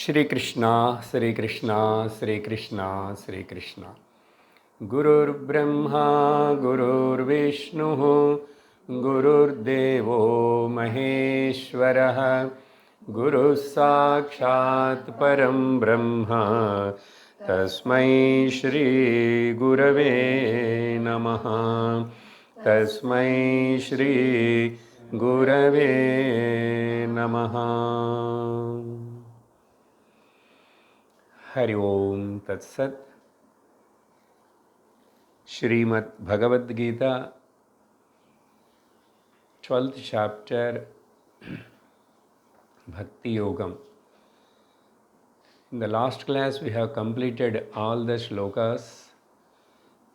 Shri Krishna, Shri Krishna, Shri Krishna, Shri Krishna. Gurur Brahma, Gurur Vishnu, Gurur Devo Maheshwaraha, Guru Sakshat Param Brahma, Tasmai Shri Gurave Namaha, Tasmai Shri Gurave Namaha. Hari Om Tat Sat. Srimad Bhagavad Gita, 12th chapter, Bhakti Yogam. In the last class, we have completed all the shlokas.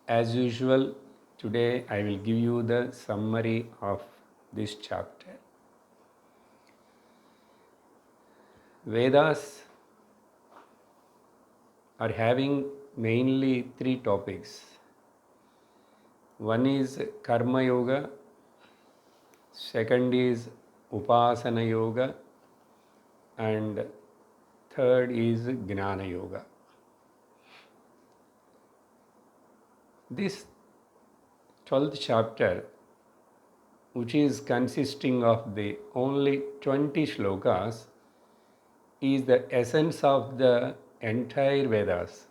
As usual, today I will give you the summary of this chapter. Vedas are having mainly three topics. One is Karma Yoga, second is Upasana Yoga, and third is Jnana Yoga. This 12th chapter, which is consisting of the only 20 shlokas, is the essence of the entire Vedas.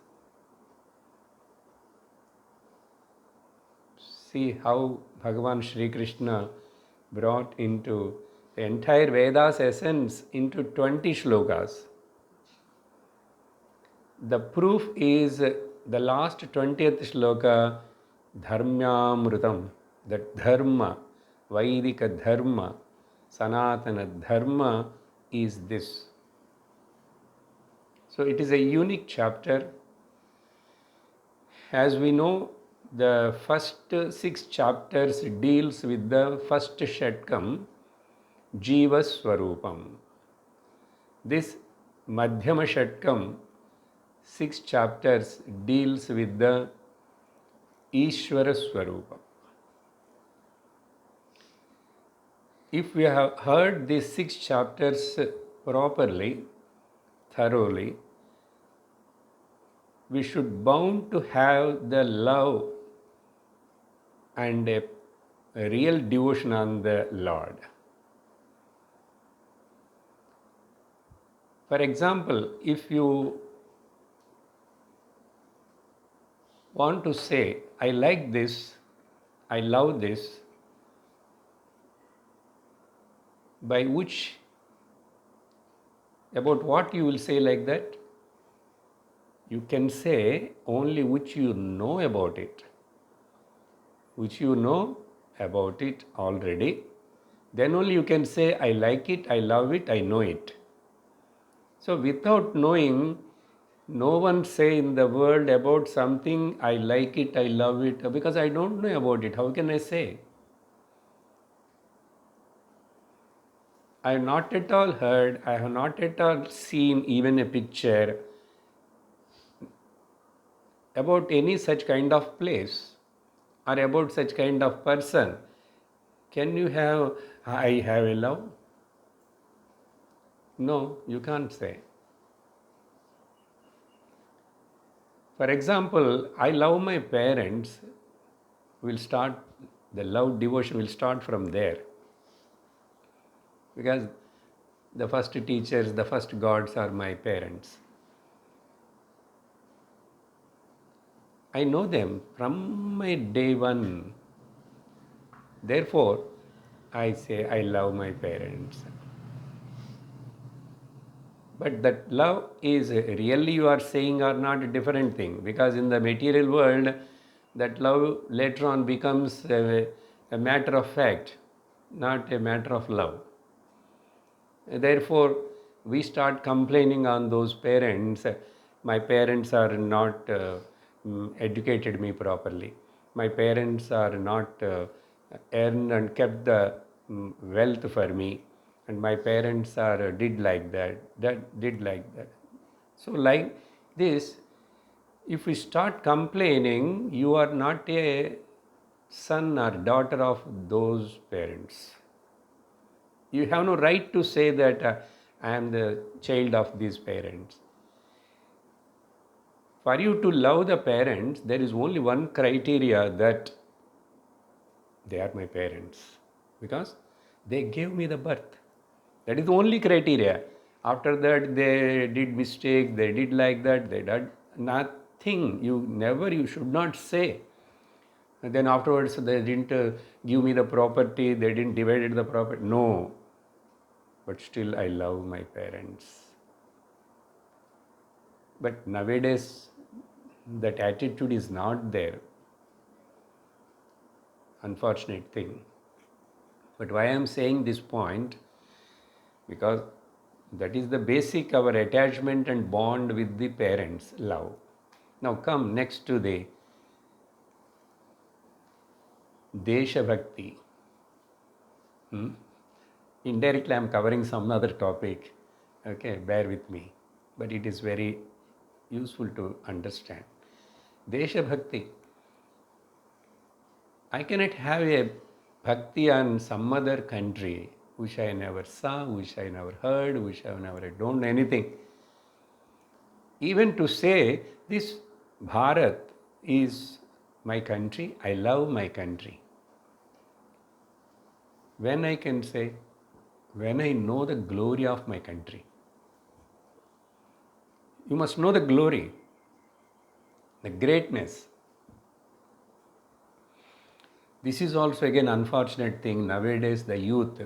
See how Bhagavan Shri Krishna brought into the entire Vedas essence into 20 shlokas. The proof is the last 20th shloka, Dharmyamrutam, that Dharma, Vaidika Dharma, Sanatana Dharma is this. So it is a unique chapter. As we know, the first 6 chapters deals with the first Shatkam, Jiva Swarupam. This Madhyama Shatkam, 6 chapters deals with the Ishvara Swarupa. If we have heard these 6 chapters properly, thoroughly, we should bound to have the love and a real devotion on the Lord. For example, if you want to say, I like this, I love this, by which, about what you will say like that? You can say only which you know about it. Which you know about it already. Then only you can say, I like it, I love it, I know it. So without knowing, no one say in the world about something, I like it, I love it, because I don't know about it. How can I say? I have not at all heard, I have not at all seen even a picture about any such kind of place or about such kind of person. Can you have, I have a love? No, you can't say. For example, I love my parents, will start, the love devotion will start from there. Because the first teachers, the first gods are my parents. I know them from my day one. Therefore, I say I love my parents. But that love is really you are saying or not a different thing, because in the material world, that love later on becomes a matter of fact, not a matter of love. Therefore, we start complaining on those parents. My parents are not educated me properly. My parents are not earned and kept the wealth for me. And my parents are did like that, did like that. So like this, if we start complaining, you are not a son or daughter of those parents. You have no right to say that I am the child of these parents. For you to love the parents, there is only one criteria, that they are my parents, because they gave me the birth. That is the only criteria. After that, they did mistake, they did like that, they did nothing. You should not say. And then afterwards, they didn't give me the property, they didn't divide the property. No. But still, I love my parents. But nowadays, that attitude is not there. Unfortunate thing. But why I am saying this point? Because that is the basic, our attachment and bond with the parents, love. Now come next to the Desha Bhakti. Indirectly I am covering some other topic. Okay, bear with me. But it is very useful to understand. Desha Bhakti. I cannot have a bhakti on some other country which I never saw, which I never heard, which I never done anything. Even to say this Bharat is my country, I love my country. When I can say, when I know the glory of my country. You must know the glory, the greatness. This is also again unfortunate thing. Nowadays the youth,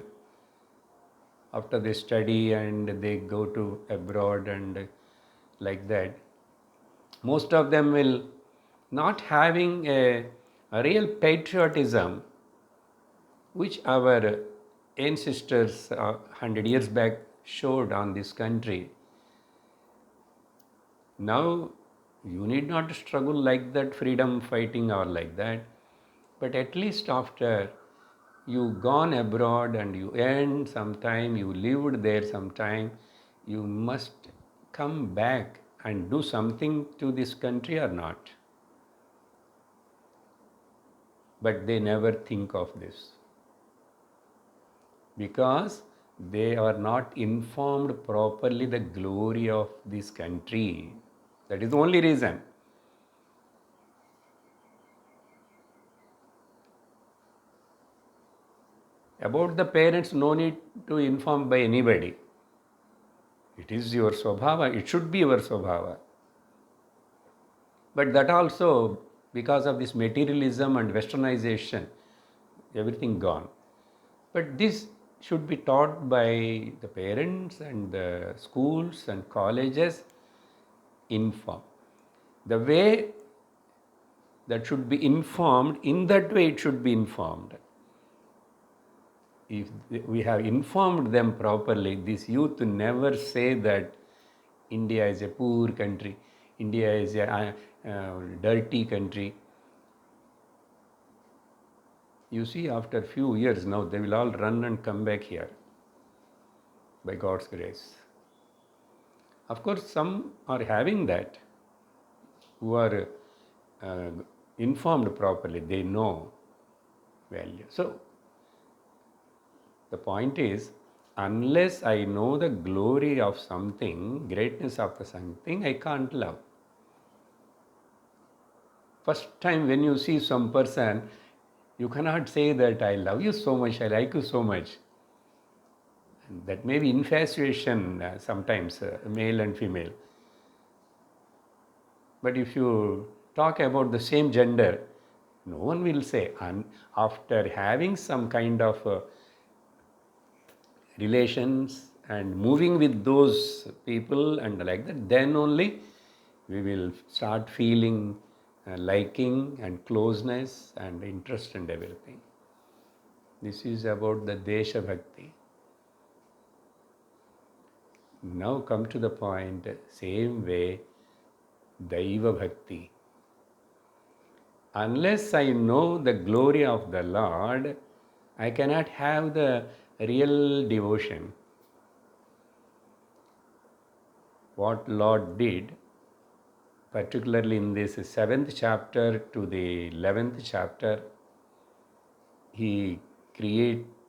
after they study and they go to abroad and like that, most of them will not having a real patriotism which our ancestors 100 years back showed on this country. Now you need not struggle like that, freedom fighting or like that, but at least after you gone abroad and you earned some time, you lived there some time, you must come back and do something to this country or not. But they never think of this, because they are not informed properly the glory of this country. That is the only reason. About the parents, no need to inform by anybody. It is your swabhava, it should be your swabhava. But that also, because of this materialism and westernization, everything gone. But this should be taught by the parents and the schools and colleges. Inform. The way that should be informed, in that way it should be informed. If we have informed them properly, this youth never say that India is a poor country, India is a dirty country. You see, after few years now, they will all run and come back here by God's grace. Of course, some are having that, who are informed properly, they know value. So, the point is, unless I know the glory of something, greatness of something, I can't love. First time when you see some person, you cannot say that I love you so much, I like you so much. And that may be infatuation sometimes, male and female. But if you talk about the same gender, no one will say. And after having some kind of relations and moving with those people and like that, then only we will start feeling liking and closeness and interest and everything. This is about the Desha Bhakti. Now come to the point, same way, Daiva Bhakti. Unless I know the glory of the Lord, I cannot have the real devotion. What Lord did, particularly in this 7th chapter to the 11th chapter, He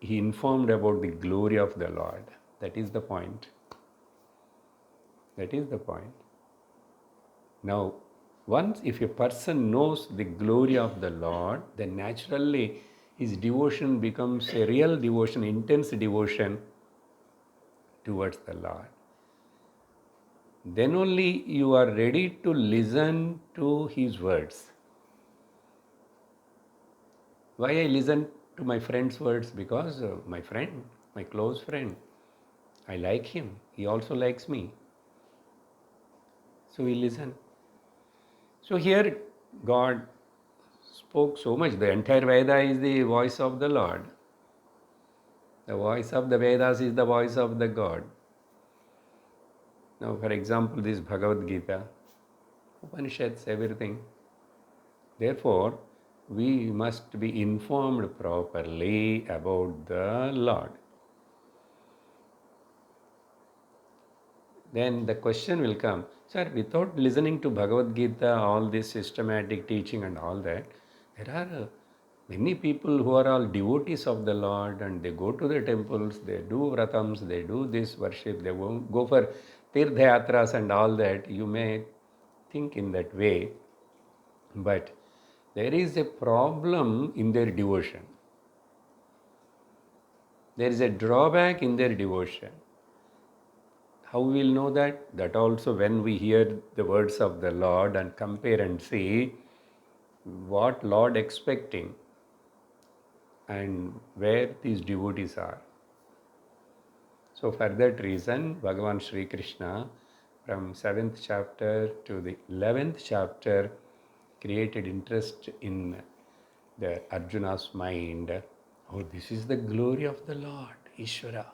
informed about the glory of the Lord. That is the point. That is the point. Now, once if a person knows the glory of the Lord, then naturally his devotion becomes a real devotion, intense devotion towards the Lord. Then only you are ready to listen to his words. Why I listen to my friend's words? Because my friend, my close friend, I like him. He also likes me. So we listen. So here God spoke so much. The entire Veda is the voice of the Lord. The voice of the Vedas is the voice of the God. Now, for example, this Bhagavad Gita, Upanishads, everything. Therefore, we must be informed properly about the Lord. Then the question will come, sir, without listening to Bhagavad Gita, all this systematic teaching and all that, there are many people who are all devotees of the Lord and they go to the temples, they do vratams, they do this worship, they go for tirthayatras and all that. You may think in that way, but there is a problem in their devotion. There is a drawback in their devotion. How we will know that? That also when we hear the words of the Lord and compare and see what Lord expecting and where these devotees are. So for that reason, Bhagavan Sri Krishna from 7th chapter to the 11th chapter created interest in the Arjuna's mind. Oh, this is the glory of the Lord, Ishvara.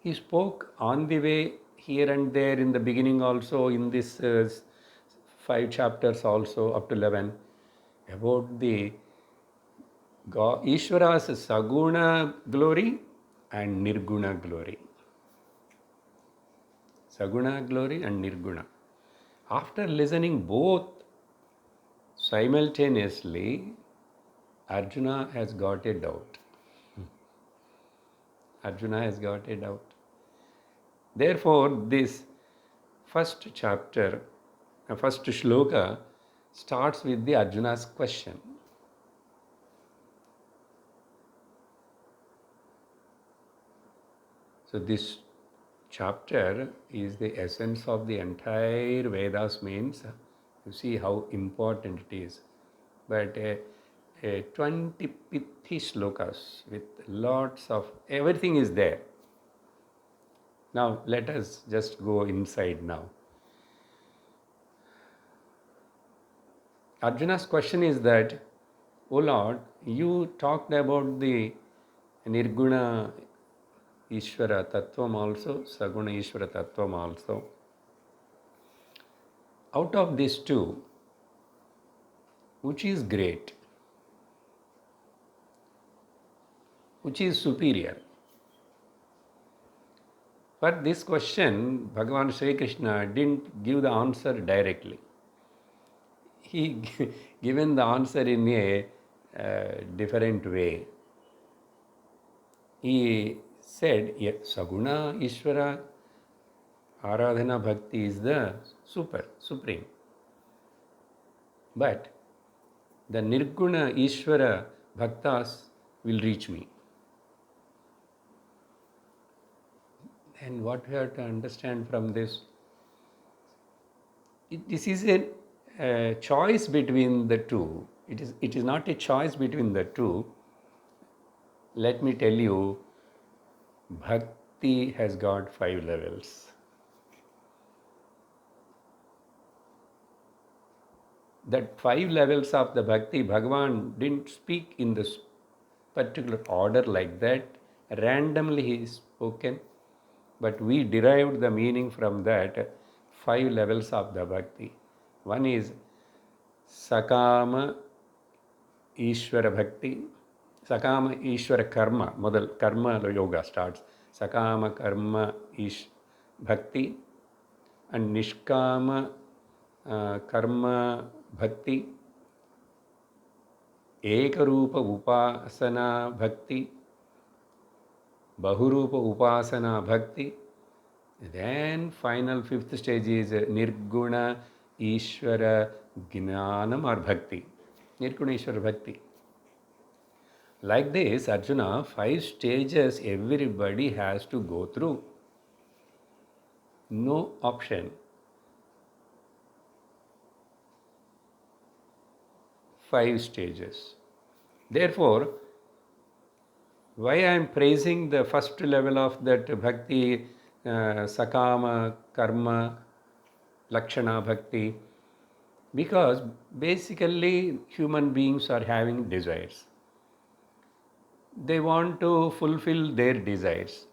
He spoke on the way here and there in the beginning also in this 5 chapters also up to 11 about the God, Ishvara's Saguna glory and Nirguna glory. Saguna glory and Nirguna. After listening both simultaneously, Arjuna has got a doubt. Arjuna has got a doubt. Therefore, this first chapter, first shloka starts with the Arjuna's question. So this chapter is the essence of the entire Vedas means. You see how important it is. But a 20 pithy slokas with lots of everything is there. Now let us just go inside now. Arjuna's question is that, O Lord, you talked about the Nirguna Ishvara Tattvam also, Saguna Ishvara Tattvam also. Out of these two, which is great? Which is superior? For this question, Bhagavan Sri Krishna didn't give the answer directly. He given the answer in a different way. He said, Saguna Ishvara Aradhana Bhakti is the supreme. But the Nirguna Ishvara Bhaktas will reach me. And what we have to understand from this, this is a choice between the two. It is not a choice between the two. Let me tell you, Bhakti has got 5 levels. That 5 levels of the Bhakti, Bhagavan didn't speak in this particular order like that. Randomly he is spoken. But we derived the meaning from that 5 levels of the Bhakti. One is Sakama Ishvara Bhakti. Sakama Ishvara Karma. Modal Karma Yoga starts. Sakama Karma Ish Bhakti and Nishkama Karma Bhakti. Ekarupa Upasana Bhakti. Bahurupa Upasana Bhakti Then final fifth stage is Nirguna Ishvara Gnanam or Bhakti. Nirguna Ishvara Bhakti. Like this, Arjuna, 5 stages everybody has to go through. No option. 5 stages. Therefore, why I am praising the first level of that bhakti, sakama, karma, lakshana bhakti, because basically human beings are having desires. They want to fulfill their desires.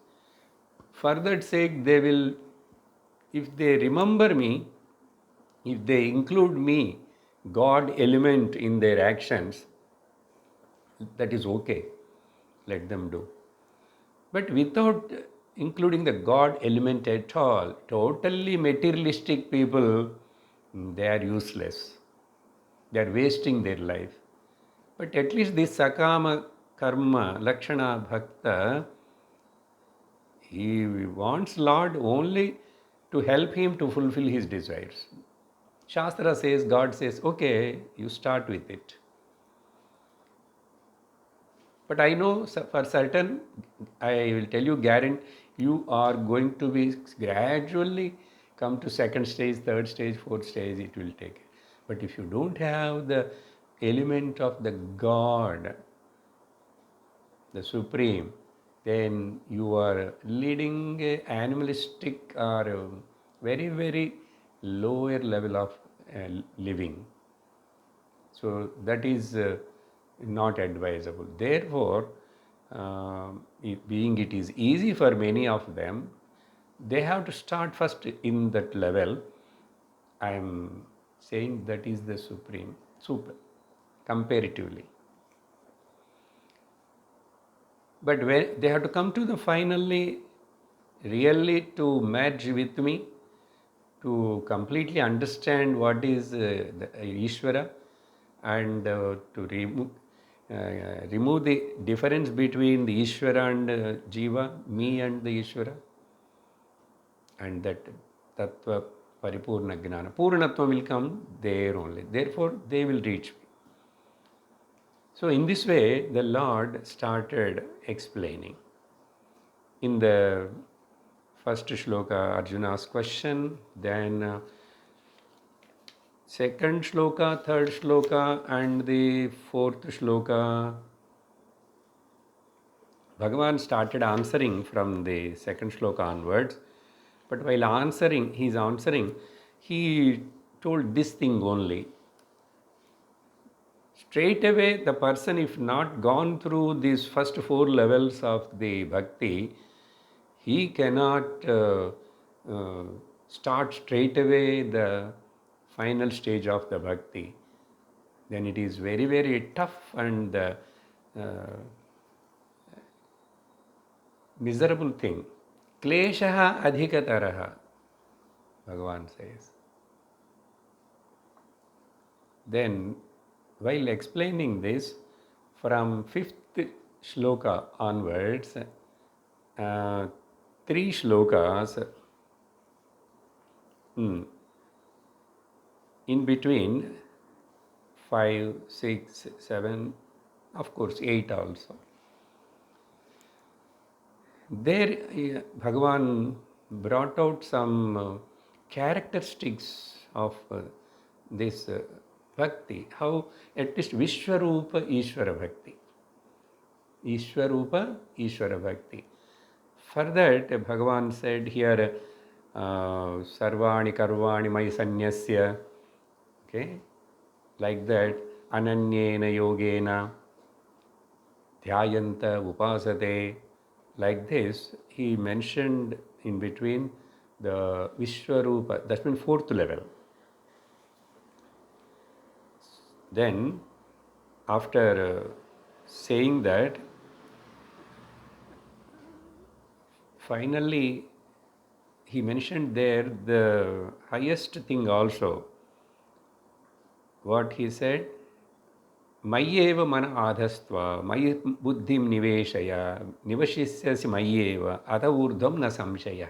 For that sake, they will, if they remember me, if they include me, God element in their actions, that is okay. Let them do. But without including the God element at all, totally materialistic people, they are useless. They are wasting their life. But at least this Sakama Karma Lakshana Bhakta, he wants Lord only to help him to fulfill his desires. Shastra says, God says, okay, you start with it. But I know for certain, I will tell you, guarantee, you are going to be gradually come to second stage, third stage, fourth stage, it will take. But if you don't have the element of the God, the Supreme, then you are leading a animalistic or a very, very lower level of living. So that is not advisable. Therefore, being it is easy for many of them, they have to start first in that level. I am saying that is the supreme, super, comparatively. But when they have to come to the finally, really to merge with me, to completely understand what is the Ishvara, and to remove the difference between the Ishvara and Jiva, me and the Ishvara, and that Tattva Paripurna Gnana. Purnatva will come there only. Therefore, they will reach me. So, in this way, the Lord started explaining. In the first shloka, Arjuna's question, then second shloka, third shloka, and the fourth shloka, Bhagavan started answering from the second shloka onwards. But while answering, he told this thing only. Straight away, the person, if not gone through these first 4 levels of the bhakti, he cannot start straight away the final stage of the bhakti. Then it is very, very tough and miserable thing. Kleshaha adhikataraha, Bhagavan says. Then, while explaining this, from 5th shloka onwards, 3 shlokas, in between 5, 6, 7, of course 8 also. There, Bhagavan brought out some characteristics of this bhakti, how at least Vishwarupa Ishvara Bhakti. Ishwarupa Ishvara Bhakti. For that, Bhagavan said here, Sarvani Karvani Mai Sanyasya, okay, like that, Ananyena Yogena, Dhyayanta Upasate, like this, he mentioned in between the Vishwarupa, that means 4th level. Then, after saying that, finally, he mentioned there the highest thing also. What he said? Mayyeva mana adhastva, mayi buddhim niveshaya, nivashisyasi mayyeva, atha urdhvam na samshaya.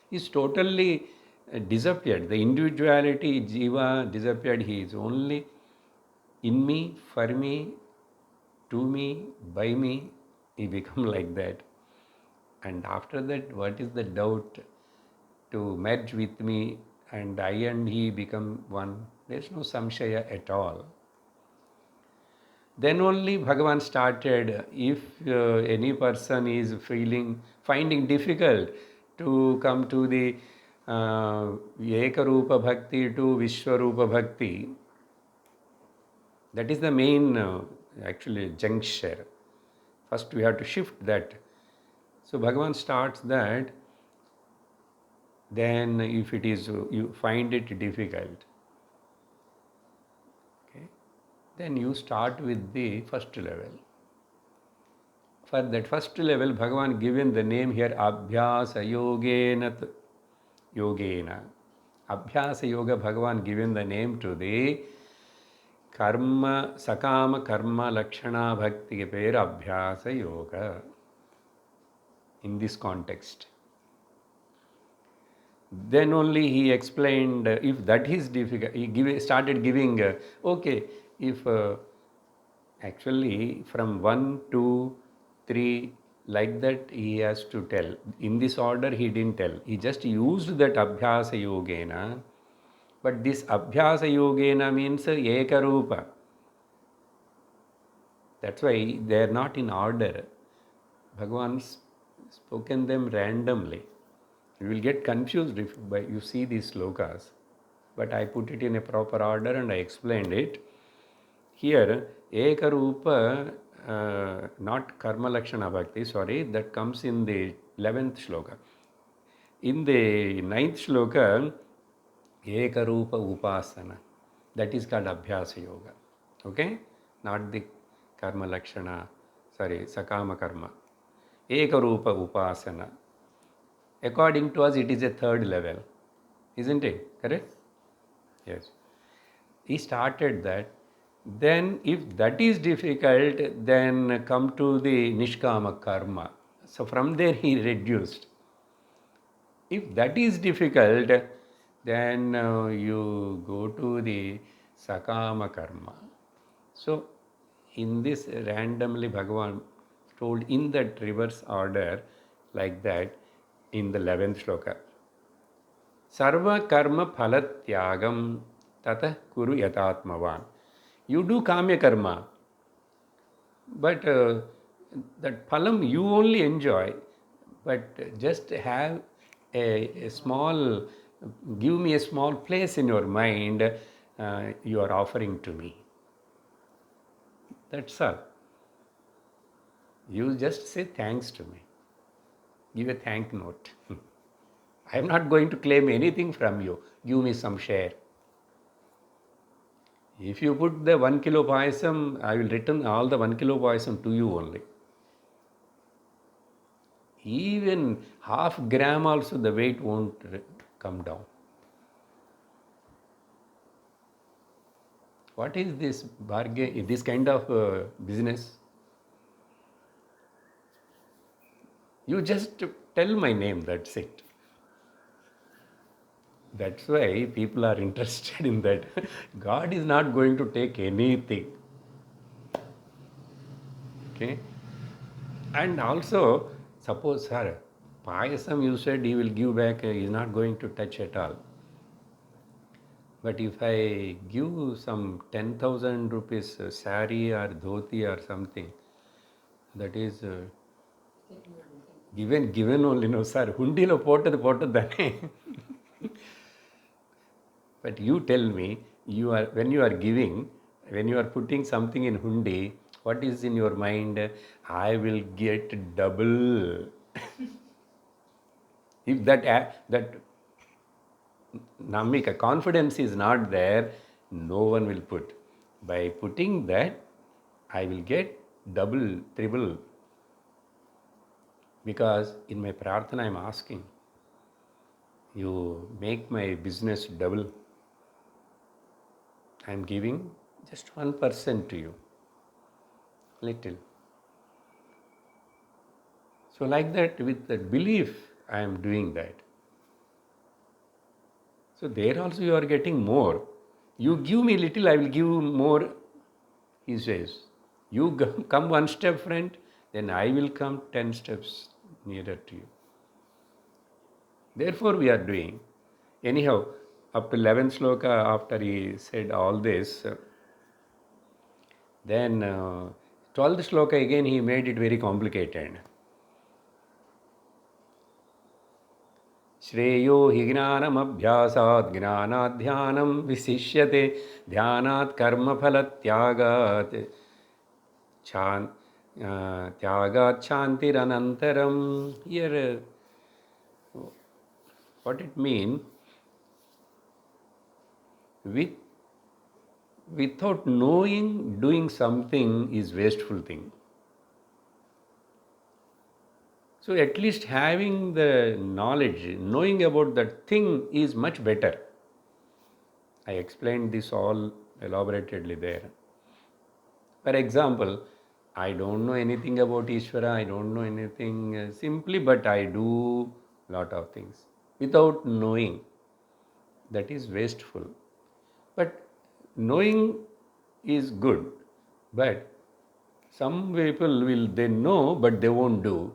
He's totally disappeared. The individuality, Jiva, disappeared. He is only in me, for me, to me, by me. He become like that. And after that, what is the doubt to merge with me and I and he become one? There's no samshaya at all. Then only Bhagavan started, if any person is finding difficult to come to the Ekarupa Bhakti to Vishwarupa Bhakti, that is the main actually juncture. First we have to shift that. So Bhagavan starts that, then if it is, you find it difficult, okay, then you start with the first level. For that first level, Bhagavan given the name here, Abhyasa Yogena. Abhyasa Yoga, Bhagavan given the name to the Karma, Sakama Karma Lakshana Bhakti ke per Abhyasa Yoga. In this context. Then only he explained, if that is difficult, he started giving, okay, if actually from 1, 2, 3, like that he has to tell. In this order he didn't tell. He just used that Abhyasa Yogena. But this Abhyasa Yogena means Ekarupa. That's why they are not in order. Bhagavan spoken them randomly. You will get confused if you see these slokas. But I put it in a proper order and I explained it. Here, Ekarupa, not Karma Lakshana Bhakti, sorry, that comes in the 11th shloka. In the 9th shloka, Ekarupa Upasana, that is called Abhyasa Yoga. Okay? Not the Karma Lakshana, sorry, Sakama Karma. Ekarupa Upasana. According to us, it is a third level. Isn't it? Correct? Yes. He started that. Then if that is difficult, then come to the Nishkama Karma. So from there he reduced. If that is difficult, then you go to the Sakama Karma. So in this randomly Bhagavan told in that reverse order like that in the 11th shloka. Sarva karma phalatyagam tatah kuru yatatmavan. You do kamya karma, but that phalam you only enjoy, but just have a small, give me a small place in your mind, you are offering to me. That's all. You just say thanks to me. Give a thank note. I am not going to claim anything from you. Give me some share. If you put the 1 kilo payasam, I will return all the 1 kilo payasam to you only. Even half gram also the weight won't come down. What is this bargain, this kind of business? You just tell my name, that's it. That's why people are interested in that. God is not going to take anything. Okay? And also, suppose, sir, payasam you said he will give back, he is not going to touch at all. But if I give some 10,000 rupees sari or dhoti or something, that is given only, no sir. Hundilo potadane. But you tell me, when you are giving, when you are putting something in hundi, what is in your mind? I will get double. If that namika confidence is not there, no one will put. By putting that, I will get double, triple. Because in my prarthana I am asking, you make my business double. I am giving just 1% to you. Little. So like that, with that belief, I am doing that. So there also you are getting more. You give me little, I will give more, he says. You come one step friend, then I will come 10 steps nearer to you. Therefore we are doing. Anyhow, up to 11th sloka, after he said all this, then 12th sloka again he made it very complicated. श्रेयो हि ज्ञानमभ्यासात् ज्ञानाध्यानं विशिष्यते ध्यानात् कर्मफलत्यागात् त्यागात् शान्तिरनन्तरम्. Here, what it means, without knowing, doing something is wasteful thing. So at least having the knowledge, knowing about that thing is much better. I explained this all elaboratedly there. For example, I don't know anything about Ishvara, I don't know anything simply, but I do lot of things without knowing. That is wasteful. But knowing is good. But some people will, they know, but they won't do.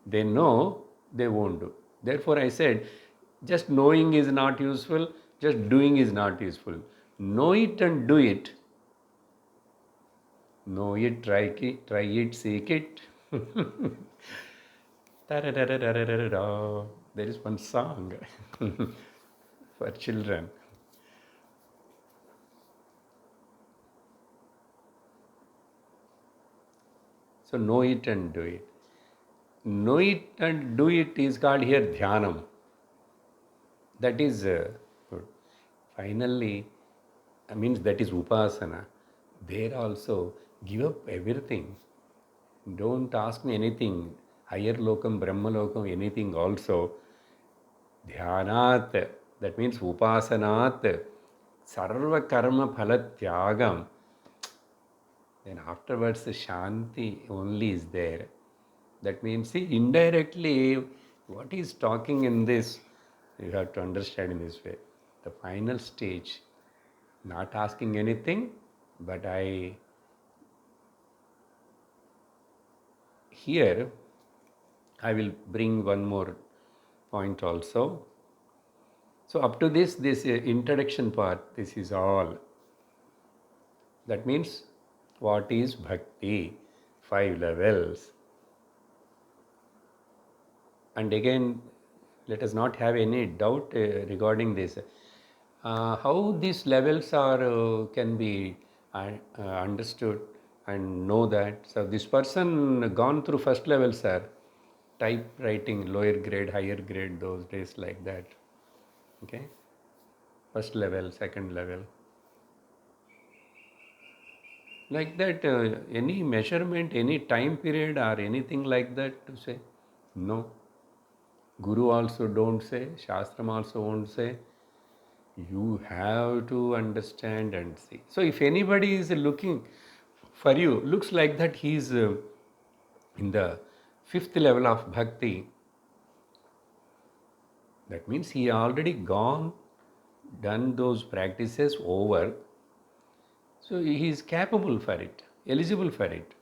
They know, they won't do. Therefore, I said, just knowing is not useful, just doing is not useful. Know it and do it. Know it, try it, seek it. Tarararararara. There is one song for children. So know it and do it. Know it and do it is called here dhyanam. That is good. Finally, means that is upasana. There also give up everything. Don't ask me anything. Higher lokam, Brahma lokam, anything also. Dhyanat, that means upasanat, sarva karma phalatyagam. Then afterwards the shanti only is there. That means, see, indirectly, what is talking in this, you have to understand in this way. The final stage, not asking anything, but here, I will bring one more point also. So up to this introduction part, this is all. That means, what is bhakti? 5 levels. And again, let us not have any doubt regarding this. How these levels are can be understood and know that. So this person gone through first level, sir. Typewriting, lower grade, higher grade, those days like that. Okay. First level, second level. Like that, any measurement, any time period or anything like that to say? No. Guru also don't say, Shastram also won't say. You have to understand and see. So if anybody is looking for you, looks like that he is in the 5th level of bhakti, that means he already gone, done those practices over. So he is capable for it, eligible for it.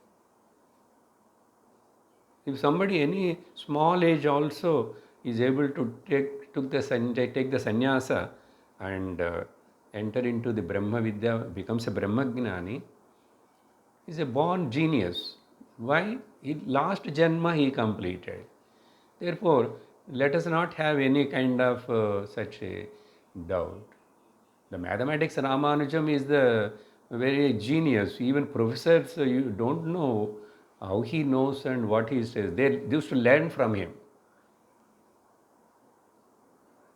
If somebody any small age also is able to take the sannyasa and enter into the Brahma Vidya, becomes a Brahmagnani, is a born genius. Why? Last Janma he completed. Therefore, let us not have any kind of such a doubt. The mathematics Ramanujam is the very genius. Even professors, you don't know how he knows and what he says. They used to learn from him.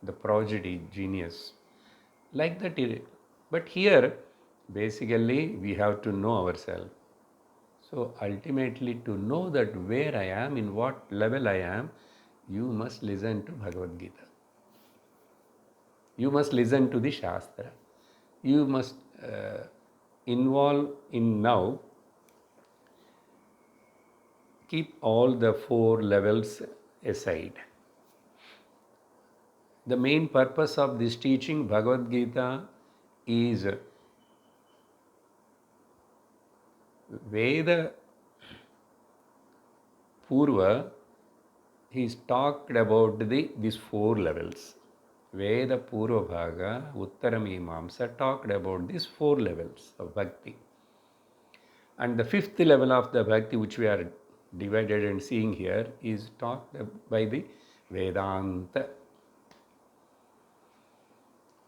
The prodigy, genius. Like that. But here, basically, we have to know ourselves. So ultimately, to know that where I am, in what level I am, you must listen to Bhagavad Gita. You must listen to the Shastra. You must involve in now, keep all the 4 levels aside. The main purpose of this teaching, Bhagavad Gita, is Veda Purva. He's talked about these four levels. Veda Purva Bhaga, Uttara Mimamsa talked about these four levels of bhakti. And the fifth level of the bhakti, which we are divided and seeing here, is talked by the Vedanta.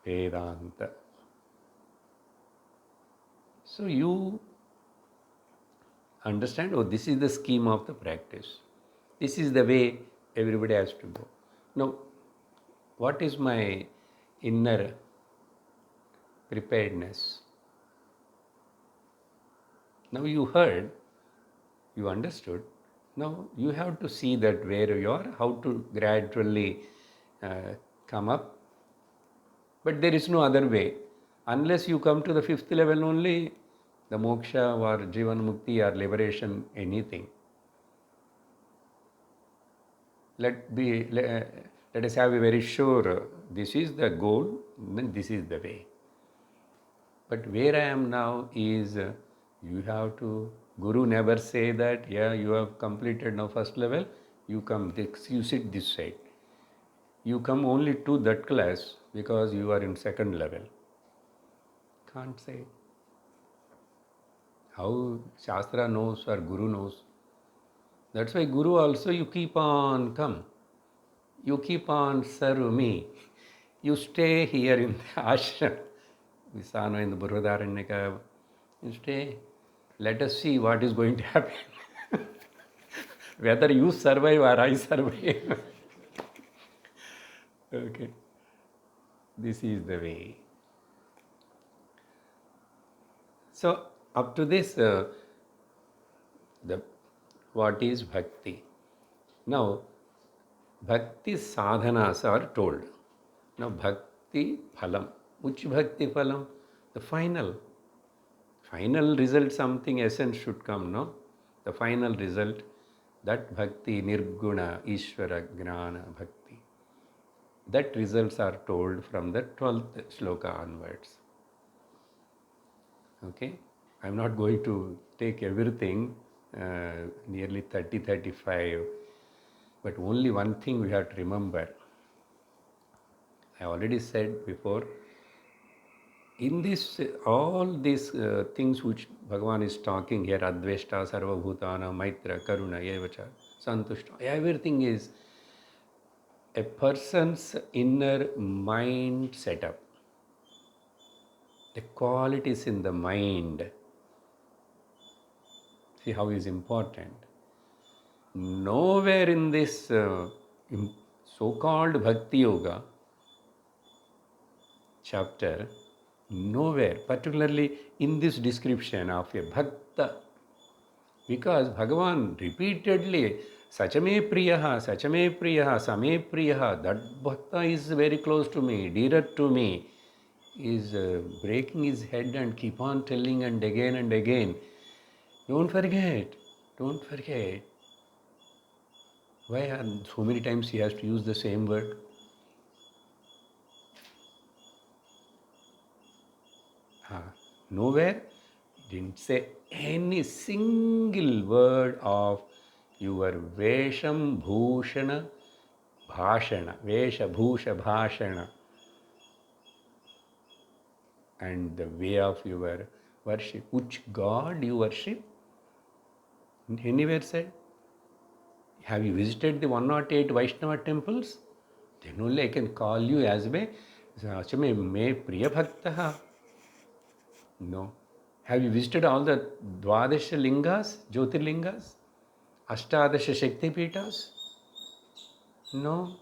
Vedanta. So you understand, oh, this is the scheme of the practice. This is the way everybody has to go. Now, what is my inner preparedness? Now you heard, you understood. Now you have to see that where you are, how to gradually come up. But there is no other way. Unless you come to the fifth level only, the moksha or jivan mukti or liberation, anything. Let us have a very sure, this is the goal, then this is the way. But where I am now is, you have to, Guru never say that, yeah, you have completed now first level, you come this, you sit this side. You come only to that class because you are in second level. Can't say. How Shastra knows or Guru knows. That's why Guru also, you keep on come. You keep on serve me. You stay here in the ashram. Visano in the Burvadaranyaka. You stay. Let us see what is going to happen. Whether you survive or I survive. Okay. This is the way. So, up to this, what is bhakti? Now, bhakti sadhanas are told. Now, bhakti phalam. Which bhakti phalam? The final result, something essence should come, no? The final result, that bhakti nirguna ishvara gnana bhakti. That results are told from the 12th shloka onwards. Okay? I'm not going to take everything, nearly 35, but only one thing we have to remember. I already said before, in this, all these things which Bhagavan is talking here, Adveshta, Sarvabhutana, Maitra, Karuna, Yevacha, Santushta, everything is a person's inner mind setup. The qualities in the mind. See how is important. Nowhere in this so-called Bhakti Yoga chapter, nowhere, particularly in this description of a Bhakta, because Bhagavan repeatedly, Sachame Priyaha, Sachame Priyaha, Same Priyaha, that Bhakta is very close to me, dearer to me, is breaking his head and keep on telling and again. Don't forget. Why are so many times he has to use the same word? Nowhere didn't say any single word of your Vesham Bhushana Bhashana, Vesha Bhusha Bhashana, and the way of your worship. Which God you worship? Anywhere said? Have you visited the 108 Vaishnava temples? Then only I can call you as me Priya Bhaktaha. No. Have you visited all the Dwadasha Lingas, Jyotirlingas? Ashtadasha Shakti Pitas? No.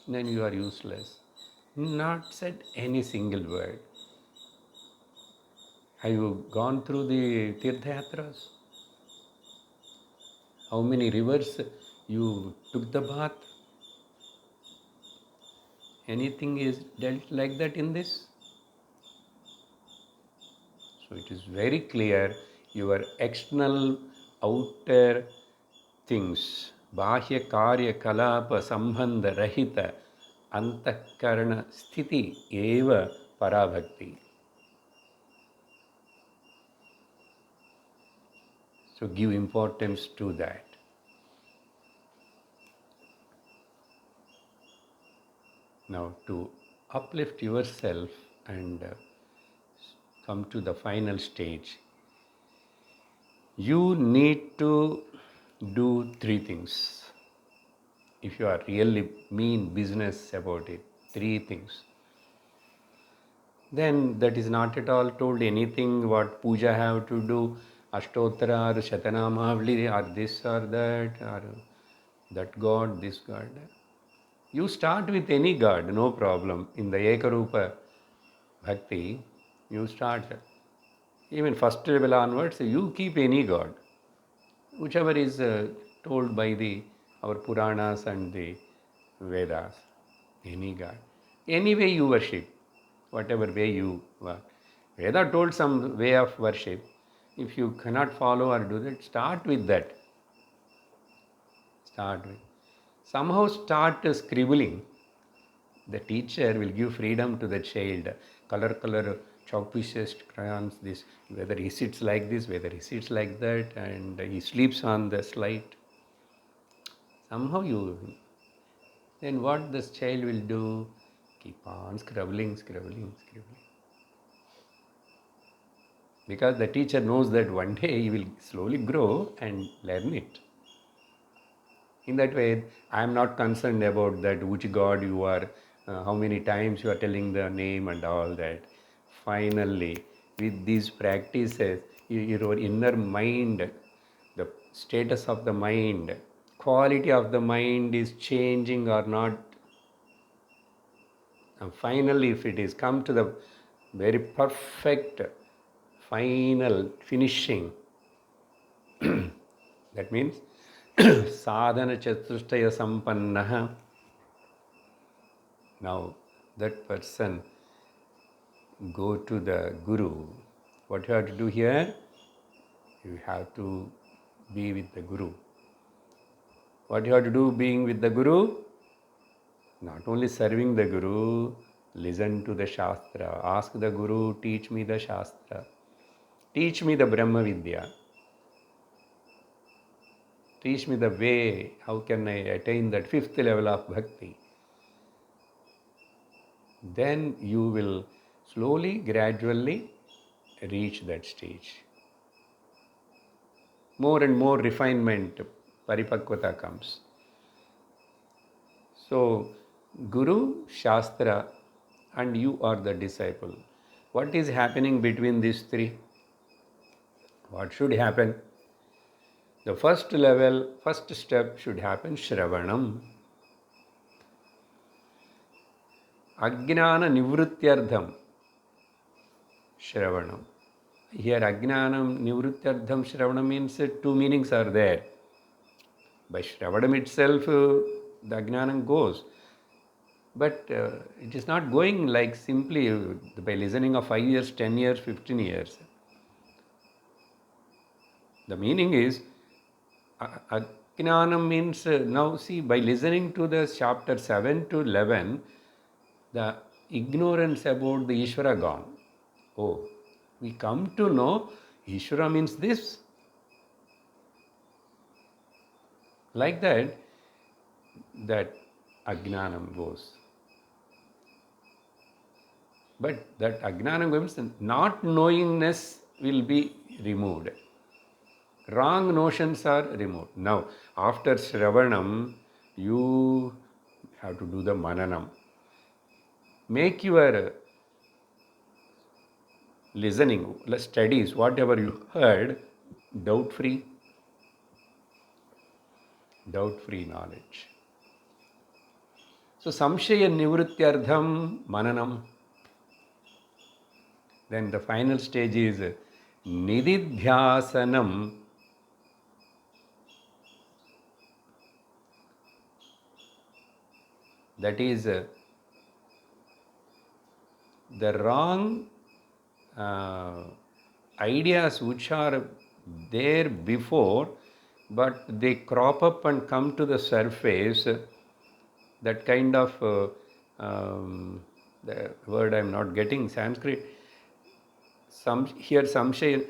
Then you are useless. Not said any single word. Have you gone through the Tirthayatras? How many rivers you took the bath? Anything is dealt like that in this? So it is very clear, your external, outer things, Bahya Karya Kalapa Sambandha Rahita, antahkarana sthiti eva parabhakti. So give importance to that. Now to uplift yourself and come to the final stage, you need to do three things. If you are really mean business about it, three things. Then that is not at all told anything what puja have to do, Ashtottara or Shatanamavali or this or that god, this god. You start with any god, no problem. In the Ekarupa Bhakti, you start. Even first level onwards, you keep any god, whichever is told by our Puranas and the Vedas, any god. Any way you worship, whatever way you work. Veda told some way of worship. If you cannot follow or do that, start with that. Start with. Somehow start scribbling. The teacher will give freedom to the child. Color chalk pieces, crayons, this, whether he sits like this, whether he sits like that, and he sleeps on the slide. Somehow then what this child will do? Keep on scribbling. Because the teacher knows that one day he will slowly grow and learn it. In that way, I am not concerned about that which god you are, how many times you are telling the name and all that. Finally, with these practices, your inner mind, the status of the mind, quality of the mind is changing or not. And finally, if it is come to the very perfect final finishing, that means sadhana chatushtaya sampannaha. Now that person go to the Guru. What you have to do here? You have to be with the Guru. What you have to do being with the Guru? Not only serving the Guru, listen to the Shastra. Ask the Guru, teach me the Shastra. Teach me the Brahma Vidya. Teach me the way, how can I attain that fifth level of bhakti. Then you will slowly, gradually reach that stage. More and more refinement, paripakvata comes. So, Guru, Shastra, and you are the disciple. What is happening between these three? What should happen? The first level, first step should happen, Shravanam. Ajnana Nivrutyardham. Shravanam. Here, Ajnanam Nivrutyardham Shravanam means two meanings are there. By Shravanam itself, the Ajnanam goes. But it is not going like simply by listening of 5 years, 10 years, 15 years. The meaning is, Ajnanam means, now see, by listening to the chapter 7 to 11, the ignorance about the Ishvara gone. Oh, we come to know Ishvara means this. Like that Ajnanam goes. But that Ajnanam means not knowingness will be removed. Wrong notions are removed. Now, after Shravanam, you have to do the Mananam. Make your listening, studies, whatever you heard, doubt-free knowledge. So, Samshaya Nivrutyardham Mananam. Then the final stage is Nididhyasanam. That is the wrong ideas which are there before, but they crop up and come to the surface. That kind of the word I'm not getting, Sanskrit. Here samshaya,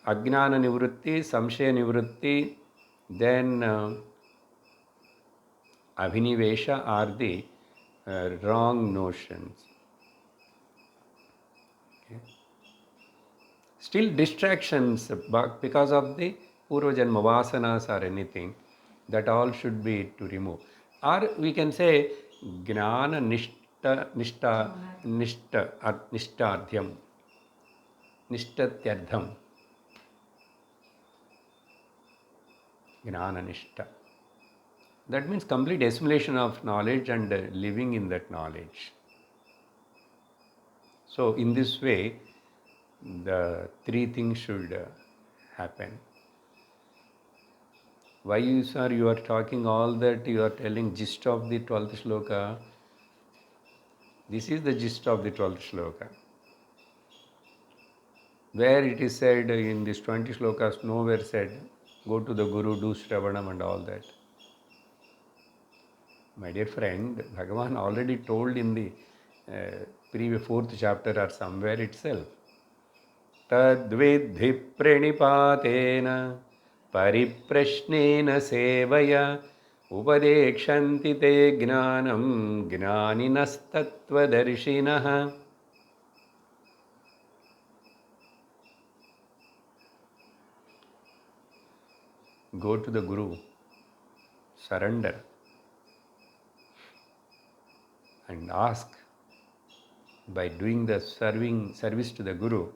ajnana nivrutti, samshaya nivrutti, then abhinivesha are the wrong notions. Okay. Still distractions because of the Purvajanma vasanas or anything, that all should be to remove. Or we can say Gnana Nishtadhyam, Nishtatyardham, Gnana Nishta. That means complete assimilation of knowledge and living in that knowledge. So in this way, the three things should happen. Why, sir, you are talking all that, you are telling gist of the 12th shloka? This is the gist of the 12th shloka. Where it is said in this 20 shlokas, nowhere said, go to the Guru, do Shravanam and all that. My dear friend, Bhagavan already told in the previous 4th chapter or somewhere itself. Tadvidhi pranipatena pariprashnena sevaya upadekshanti te gnanam gnaninastattvadarshinaha. Go to the Guru, surrender and ask. By doing the service to the Guru,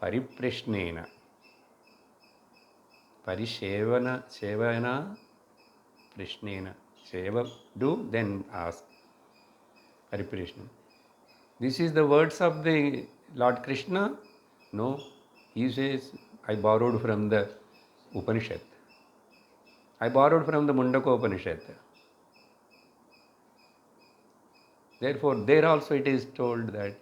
pariprashnena, sevana, prishnena, seva, do, then ask, pariprashna. This is the words of the Lord Krishna? No, he says, I borrowed from the Upanishad. I borrowed from the Mundaka Upanishad. Therefore, there also it is told that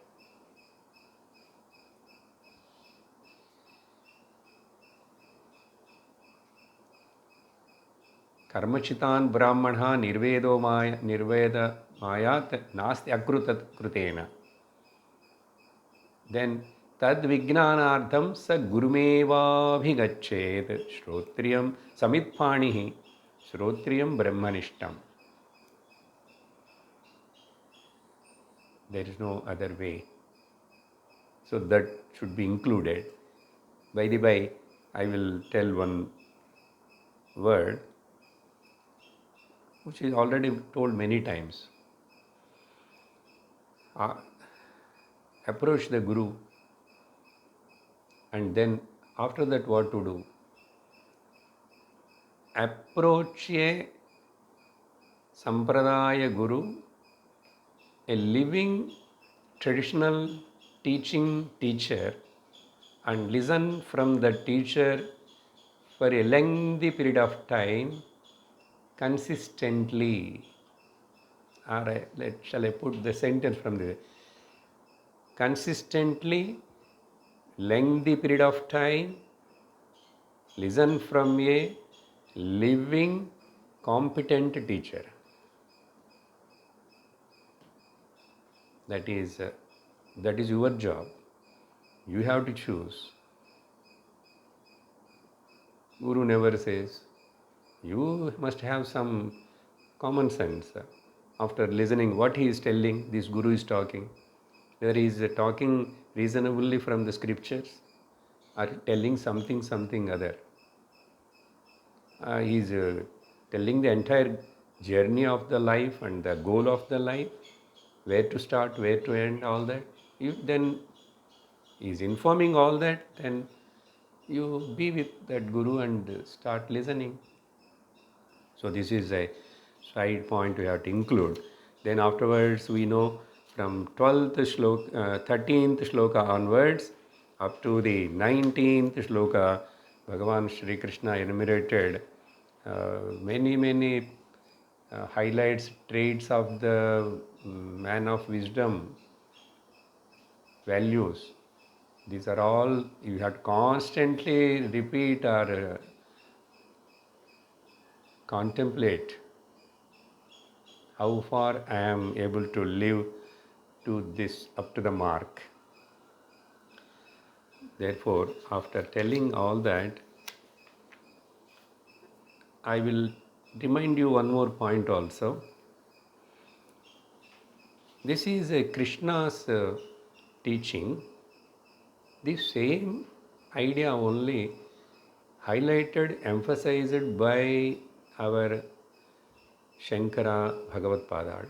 Karmachitan Brahmana Nirvedo Nirveda Mayat Nasti Akrutat Krutena. Then Tad Vijnanardham Sa Gurumeva Bhigachet Shrotriyam Samitpanihi Shrotriyam Brahmanishtam. There is no other way. So that should be included. By the by, I will tell one word which is already told many times. Approach the Guru, and then after that what to do? Approach a Sampradaya Guru, a living traditional teaching teacher, and listen from the teacher for a lengthy period of time consistently. Or shall I put the sentence from the consistently, lengthy period of time, listen from a living, competent teacher. That is your job. You have to choose. Guru never says. You must have some common sense. After listening what he is telling, this Guru is talking. Whether he is talking reasonably from the scriptures or telling something other. He is telling the entire journey of the life and the goal of the life, where to start, where to end, all that. If then he is informing all that, then you be with that Guru and start listening. So this is a side point we have to include. Then afterwards we know from 12th shloka, 13th shloka onwards up to the 19th shloka, Bhagavan Shri Krishna enumerated many highlights, traits of the man of wisdom, values. These are all you have to constantly repeat or contemplate. how far I am able to live to this, up to the mark. Therefore, after telling all that, I will remind you one more point also. This is a Krishna's teaching. This same idea only highlighted, emphasized by our Shankara Bhagavad Padad.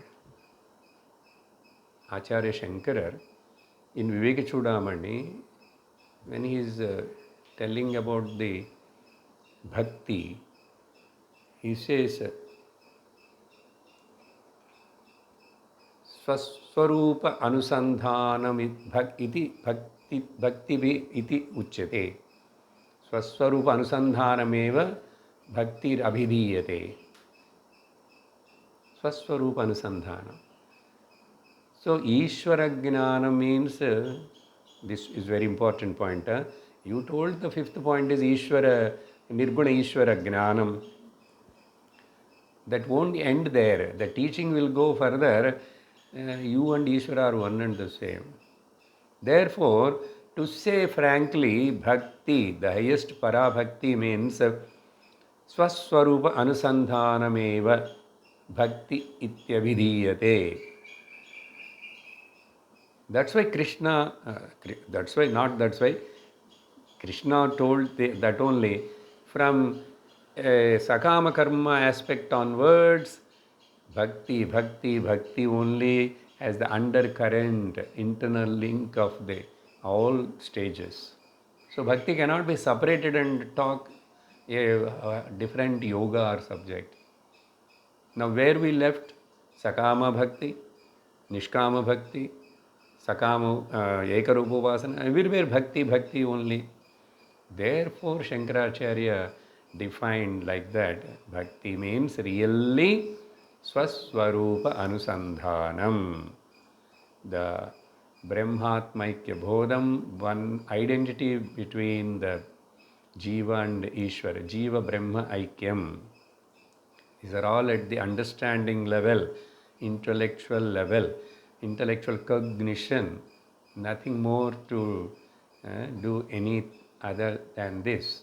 Acharya Shankarar in Viveka Chudamani, when he is telling about the bhakti, he says, Swaswarupa Anusandhanam iti bhakti iti uchyate. Swaswarupa Anusandhanameva bhaktir abhidhiyate. Swaswarupa Anusandhanam. So, Ishvara Jnana means, this is very important point. You told the fifth point is Ishvara, Nirguna Ishvara Jnanam. That won't end there. The teaching will go further. You and Ishvara are one and the same. Therefore, to say frankly, bhakti, the highest para bhakti means swaswarupa anusandhanameva bhakti ityabhidhiyate. That's why Krishna, Krishna told that only from sakama karma aspect onwards, bhakti only as the undercurrent, internal link of the all stages. So bhakti cannot be separated and talk a different yoga or subject. Now where we left sakama bhakti, nishkama bhakti, sakama ekarupavasana, everywhere bhakti only. Therefore Shankaracharya defined like that. Bhakti means really Swaswarupa Anusandhanam. The Brahmatmaikya Bodham, one identity between the Jiva and Ishvara, Jiva Brahma Aikyam. These are all at the understanding level, intellectual level, intellectual cognition, nothing more to do any other than this.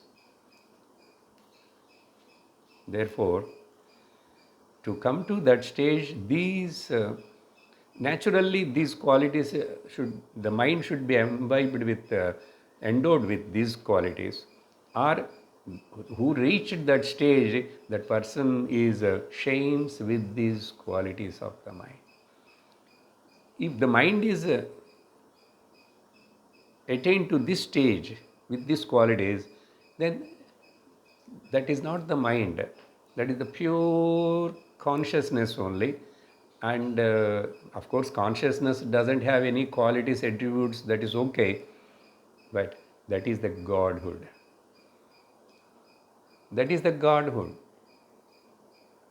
Therefore, to come to that stage, these naturally these qualities the mind should be imbibed with, endowed with these qualities. Or who reached that stage, that person is shames with these qualities of the mind. If the mind is attained to this stage with these qualities, then that is not the mind. That is the pure consciousness only. And of course, consciousness doesn't have any qualities, attributes, that is okay. But that is the Godhood. That is the Godhood.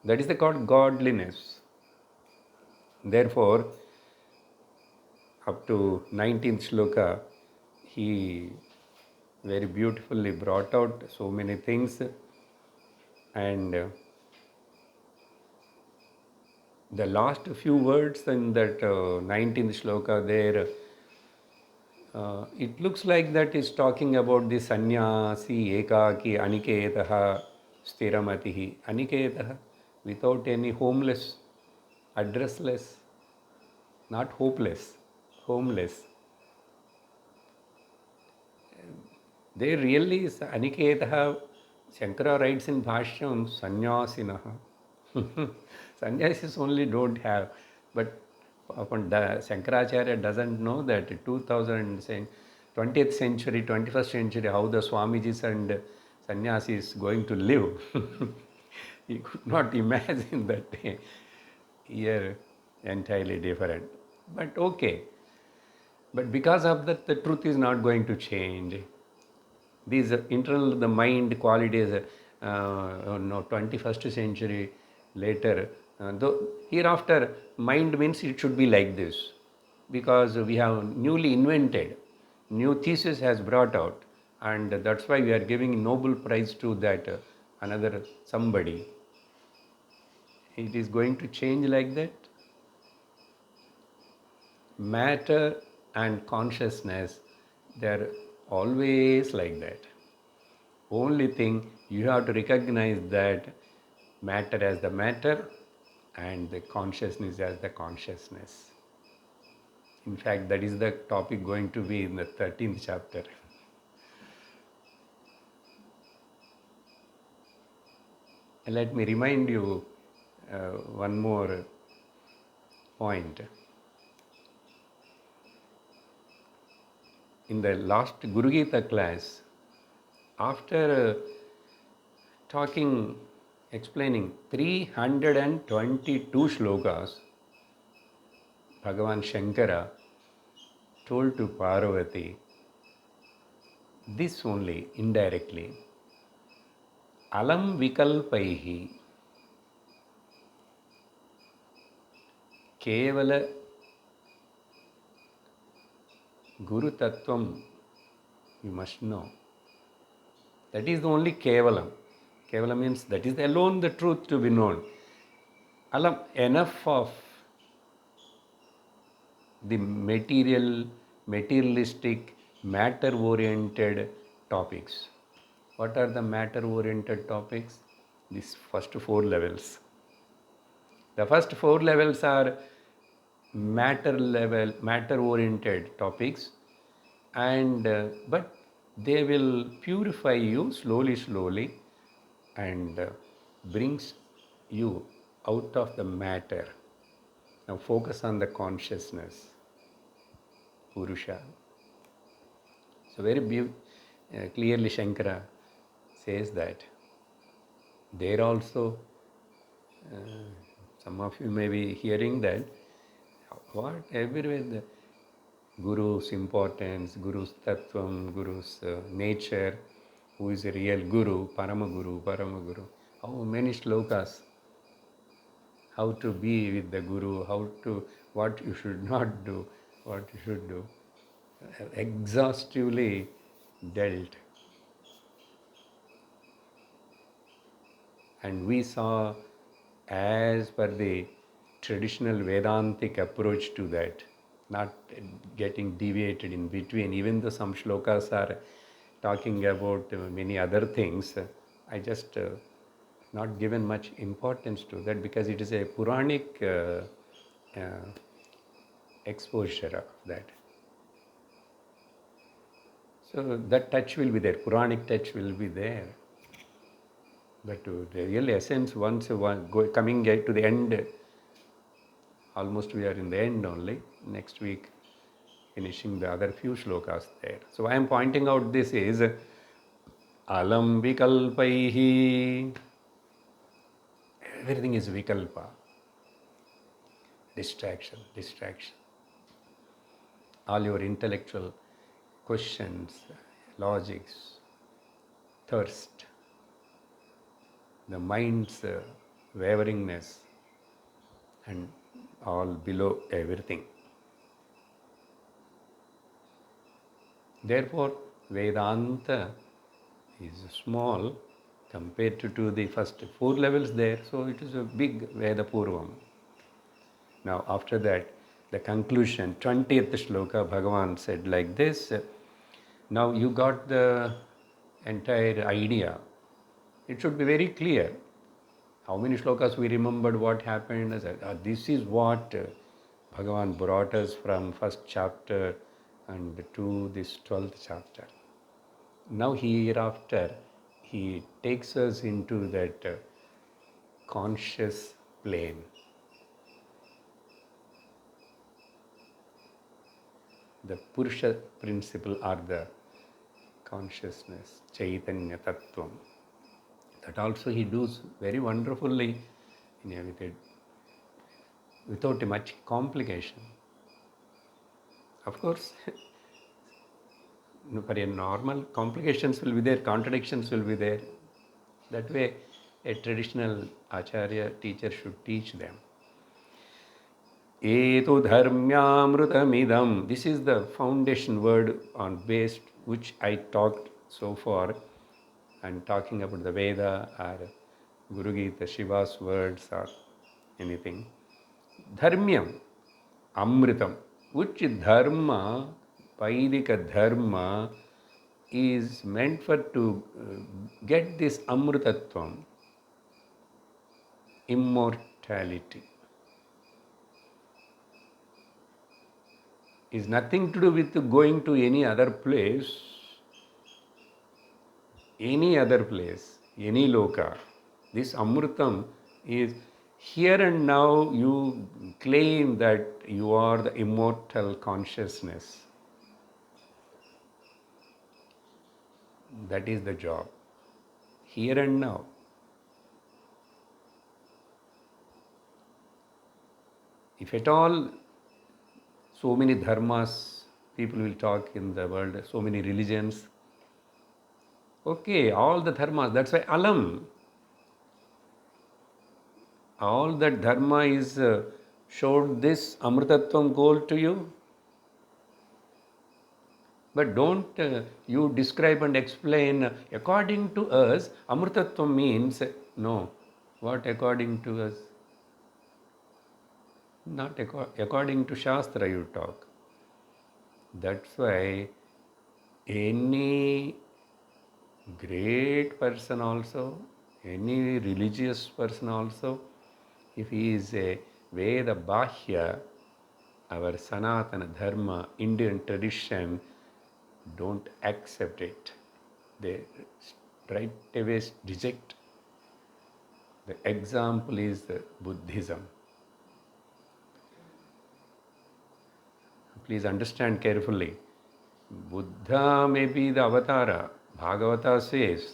That is the godliness. Therefore, up to 19th shloka, he very beautifully brought out so many things. And the last few words in that 19th shloka there, it looks like that is talking about the sannyasi, ekaki, aniketaha, stiramatihi. Aniketaha, without any homeless, addressless, not hopeless, homeless. There really is aniketaha. Shankara writes in Bhashyam, sannyasinaha. Sannyasis only don't have, but Shankaracharya doesn't know that 20th century, 21st century, how the Swamijis and sannyasis going to live. He could not imagine that here entirely different. But okay. But because of that, the truth is not going to change. These internal, the mind qualities, 21st century later, though hereafter, mind means it should be like this, because we have newly invented, new thesis has brought out, and that's why we are giving Nobel Prize to that another somebody. it is going to change like that? Matter and consciousness, they're always like that. Only thing, you have to recognize that matter as the matter and the consciousness as the consciousness. In fact, that is the topic going to be in the 13th chapter. And let me remind you one more point. In the last Guru Gita class, after explaining 322 shlokas, Bhagavan Shankara told to Parvati this only indirectly. Alam vikalpaihi kevala guru tattvam, you must know. That is the only kevalam. Kevalam means that is alone the truth to be known. Alam, enough of the materialistic, matter-oriented topics. What are the matter-oriented topics? These first four levels. The first four levels are matter-oriented topics, and but they will purify you slowly, and brings you out of the matter. Now focus on the consciousness, Purusha. So very clearly Shankara says that. There also, some of you may be hearing that, what everywhere the Guru's importance, Guru's tattvam, Guru's nature, who is a real Guru, Paramaguru. How many shlokas, how to be with the Guru, what you should not do, what you should do, exhaustively dealt. And we saw, as per the traditional Vedantic approach to that, not getting deviated in between, even though some shlokas are talking about many other things, I just not given much importance to that, because it is a Puranic exposure of that. So that touch will be there, Puranic touch will be there. But the real essence, coming to the end, almost we are in the end only, next week finishing the other few shlokas there. So I am pointing out this is alam vikalpaihi. Everything is vikalpa. Distraction. All your intellectual questions, logics, thirst, the mind's waveringness, and all below everything. Therefore, Vedanta is small compared to the first four levels there, so it is a big Veda Purvam. Now, after that, the conclusion, 20th shloka, Bhagavan said like this. Now you got the entire idea. It should be very clear. How many shlokas we remembered what happened? This is what Bhagavan brought us from first chapter and to this 12th chapter. Now hereafter, he takes us into that conscious plane. The Purusha principle or the consciousness, Chaitanya Tattvam. That also he does very wonderfully without much complication. Of course, for a normal, complications will be there, contradictions will be there. That way, a traditional acharya, teacher should teach them. Etu dharmyamrutamidam. This is the foundation word on base which I talked so far. I'm talking about the Veda or Guru Gita, Shiva's words, or anything. Dharmyam, Amritam. Which dharma, Vaidika dharma, is meant for to get this Amritatvam, immortality. Is nothing to do with going to any other place, any loka. This Amritam is here and now. You claim that you are the immortal consciousness. That is the job. Here and now. If at all, so many dharmas, people will talk in the world, so many religions. Okay, all the dharmas, that's why alam. All that dharma is showed this Amritattvam goal to you. But don't you describe and explain, according to us, Amritattvam means, no. What according to us? Not according to Shastra you talk. That's why any great person also, any religious person also, if he is a Veda Bahya, our Sanatana Dharma, Indian tradition, don't accept it. They right away reject. The example is Buddhism. Please understand carefully. Buddha may be the avatara. Bhagavata says,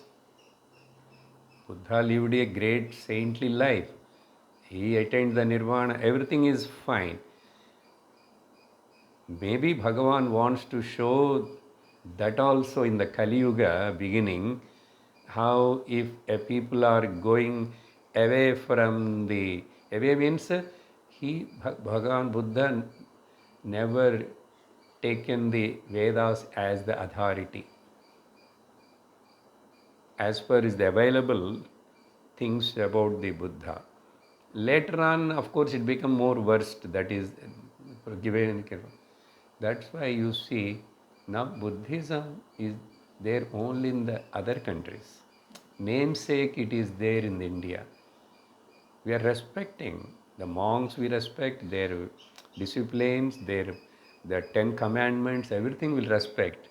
Buddha lived a great saintly life. He attained the nirvana. Everything is fine. Maybe Bhagavan wants to show that also in the Kali Yuga beginning, how if a people are going away from the, away means Bhagavan Buddha never taken the Vedas as the authority. As per is the available things about the Buddha. Later on, of course, it become more worst. That is given. That's why you see now Buddhism is there only in the other countries. Namesake it is there in India. We are respecting the monks. We respect their disciplines, their 10 commandments. Everything will respect.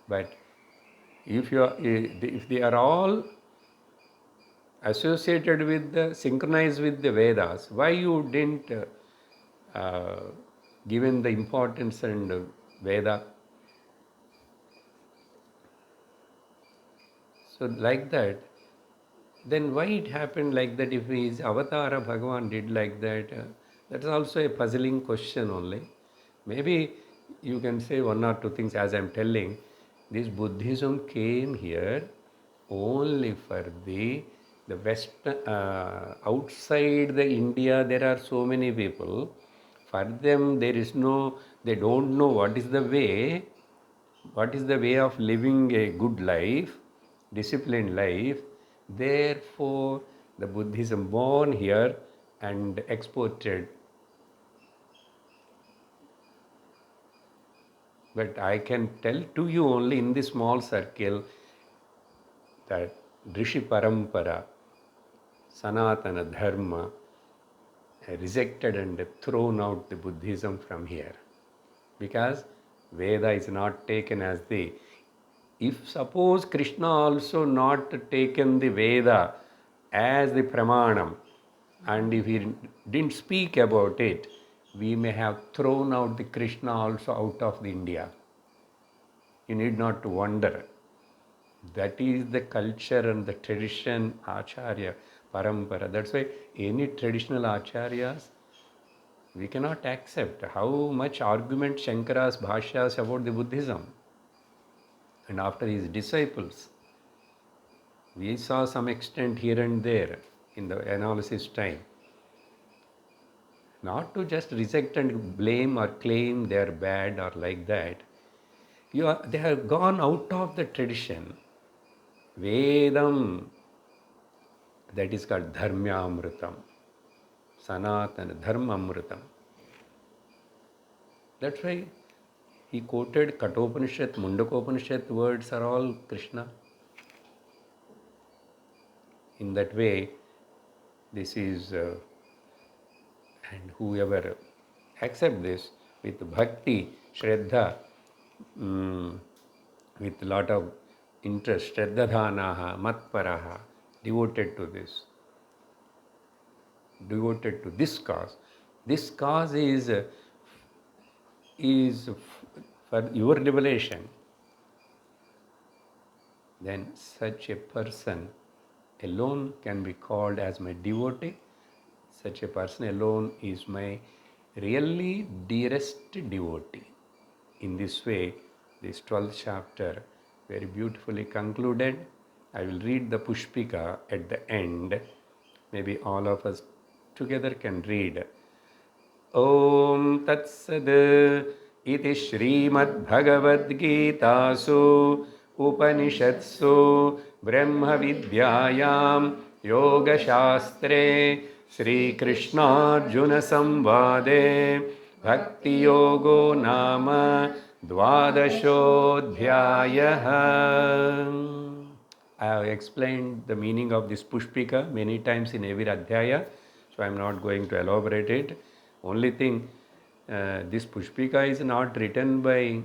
But if they are all associated with synchronized with the Vedas, why you didn't given the importance and Veda? So like that, then why it happened like that? If his avatara Bhagavan did like that, that's also a puzzling question only. Maybe you can say one or two things as I'm telling. This Buddhism came here only for the West, outside the India there are so many people. For them there is no, they don't know what is the way of living a good life, disciplined life. Therefore, the Buddhism born here and exported. But I can tell to you only in this small circle that Rishi Parampara, Sanatana Dharma, rejected and thrown out the Buddhism from here. Because Veda is not taken as the, if suppose Krishna also not taken the Veda as the Pramanam, and if he didn't speak about it, we may have thrown out the Krishna also out of the India. You need not to wonder. That is the culture and the tradition, Acharya, Parampara. That's why any traditional Acharyas, we cannot accept. How much argument Shankara's Bhashyas about the Buddhism. And after his disciples, we saw some extent here and there in the analysis time. Not to just reject and blame or claim they are bad or like that. They have gone out of the tradition. Vedam, that is called Dharmyamritam. Sanatana Dharma Amritam. That's why he quoted Kathopanishad, Mundakopanishad words are all Krishna. In that way, this is, and whoever accept this with bhakti, shraddha, with lot of interest, shraddhadhanaha, matparaha, devoted to this, devoted to this cause. This cause is for your liberation. Then such a person alone can be called as my devotee. Such a person alone is my really dearest devotee. In this way, this 12th chapter very beautifully concluded. I will read the Pushpika at the end. Maybe all of us together can read. Om Tat Sad Iti Shrimad Bhagavad Gitasu Upanishatsu Brahma Vidyayam Yoga Shastre Sri Krishna Arjuna Samvade Bhakti Yogo Nama Dvadashodhyayaha. I have explained the meaning of this Pushpika many times in every Adhyaya, so I am not going to elaborate it. Only thing, this Pushpika is not written by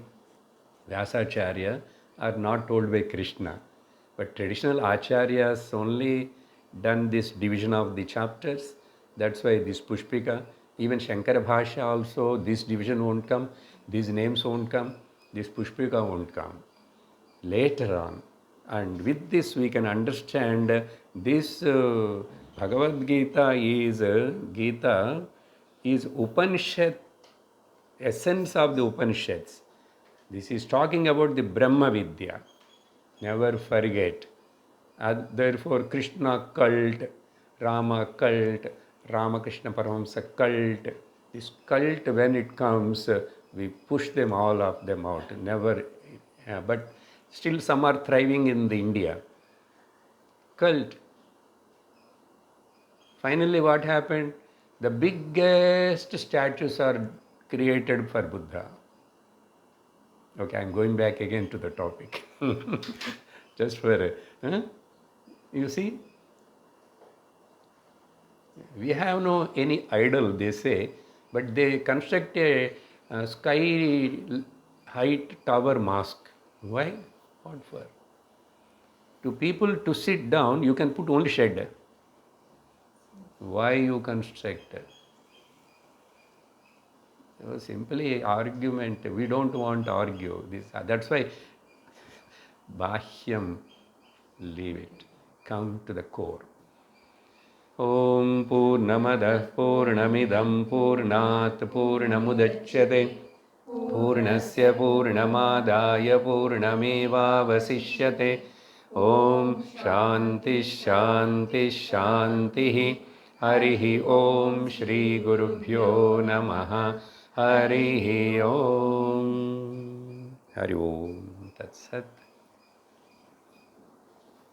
Vyasacharya or not told by Krishna, but traditional Acharyas only done this division of the chapters. That's why this Pushpika, even Shankara Bhashya also, this division won't come, these names won't come, this Pushpika won't come. Later on, and with this we can understand this Bhagavad Gita is Upanishad, essence of the Upanishads. This is talking about the Brahma Vidya. Never forget. Therefore, Krishna cult, Rama cult, Ramakrishna Paramahamsa cult. This cult, when it comes, we push them, all of them out. Never, but still some are thriving in the India. Cult. Finally, what happened? The biggest statues are created for Buddha. Okay, I'm going back again to the topic. Just for, you see, we have no any idol, they say, but they construct a sky height tower mosque. Why? What for? To people to sit down, you can put only shade. Why you construct? Simply argument. We don't want to argue. That's why Bahyam, leave it. Come to the core. Om Purnamadah Purnamidam Purnat Purnamudachyate Purnasya Purnamadaya Purnamevavasishyate. Om Shanti Shanti Shanti. Harihi Om Shri Gurubhyo Namaha. Harihi Om. Hari Om Tat Sat.